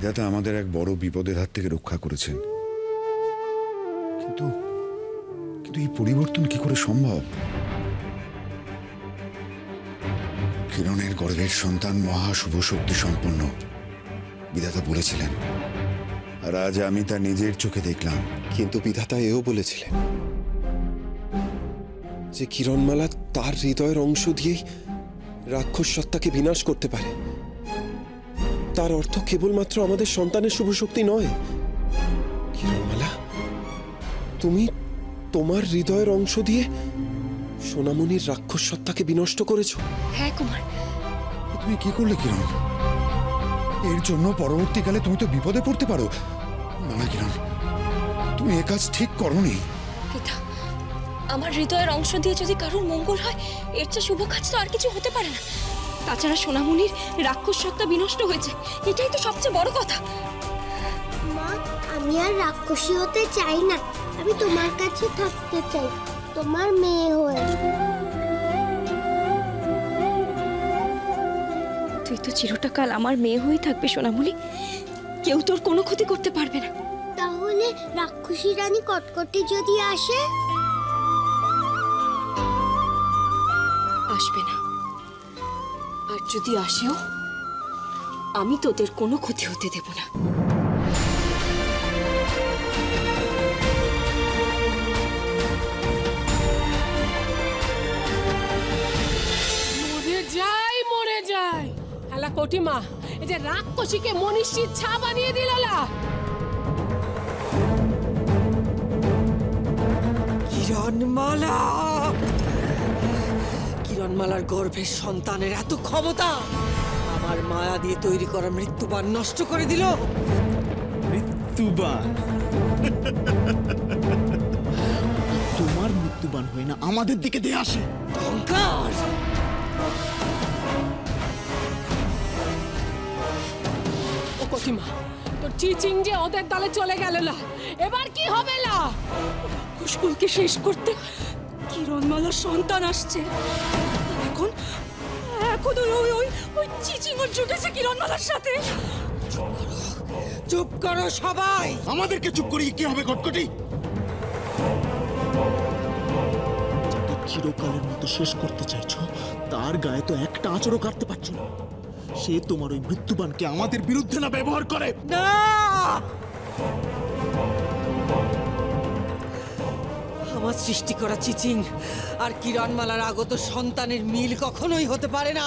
বিধাতা আমাদের এক বড় বিপদের হাত থেকে রক্ষা করেছেন, কিন্তু কিন্তু এই পরিবর্তন কি করে সম্ভব? কিরণের গর্ভের সন্তান মহা শুভ শক্তি সম্পন্ন বিধাতা বলেছিলেন, আর আজ আমি তা নিজের চোখে দেখলাম। কিন্তু বিধাতা এও বলেছিলেন যে কিরণমালা তার হৃদয়ের অংশ দিয়েই রাক্ষস সত্তাকে বিনাশ করতে পারে। তার অর্থ কেবলমাত্র আমাদের সন্তানের শুভ শক্তি নয়। কিরণমালা, তুমি তোমার হৃদয়ের অংশ দিয়ে সোনামণির রাক্ষস সত্তাকে বিনষ্ট করেছো। হ্যাঁ কুমার। তুমি কি করলে কিরণ? এর জন্য পরবর্তীকালে তুমি তো বিপদে পড়তে পারো। না কিরণ, তুমি এ কাজ ঠিক করোনি। পিতা, আমার হৃদয়ের অংশ দিয়ে যদি কারোর মঙ্গল হয়, এর চেয়ে শুভ কাজ তো আর কিছু হতে পারে না। তাছাড়া সোনামণির রাক্ষস সত্তা বিনষ্ট হয়েছে, এটাই তো সবচেয়ে বড় কথা। মা, আমি আর রাক্ষসী হতে চাই না। আমি তোমার কাছে থাকতে চাই, তোমার মেয়ে হয়ে। তুই তো চিরটাকাল আমার মেয়ে হয়ে থাকবি সোনামণি, কেউ তোর কোনো ক্ষতি করতে পারবে না। তাহলে রাক্ষসী রানী কটকটি যদি আসে? আসবে না, আর যদি আসেও আমি তোদের কোনো ক্ষতি হতে দেব না। মরে যাই হেলা কটিমা, এই যে রাক্ষসীকে মনীষীর ছা বানিয়ে দিল। কিরণমালা, কিরণমালার গর্ভের সন্তানের এত ক্ষমতা! আমার মায়া দিয়ে তৈরি করা মৃত্যুবান নষ্ট করে দিল। মৃত্যুবান? তোমার মৃত্যুবান হয় না, আমাদের দিকে দিয়ে আসে। অহংকার! ও কটিমা, তোর চিচিং যে ওদের দলে চলে গেল না, এবার কি হবে? না কুশকুলকে শেষ করতে কিরণমালার সন্তান আসছে। এখন এখন ওই ওই ওই চিচিং জুটেছে কিরণমালার সাথে। চুপ করো সবাই। আমাদেরকে চুপ করিয়ে কি হবে কটকটি? যাকে চিরকালের মতো শেষ করতে চাইছো, তার গায়ে তো একটা আঁচড়ও কাটতে পারছো না। সে তোমার ওই মৃত্যুবানকে আমাদের বিরুদ্ধে না ব্যবহার করে। না, আমার সৃষ্টি করা চিচিং আর কিরণমালার আগত সন্তানের মিল কখনোই হতে পারে না।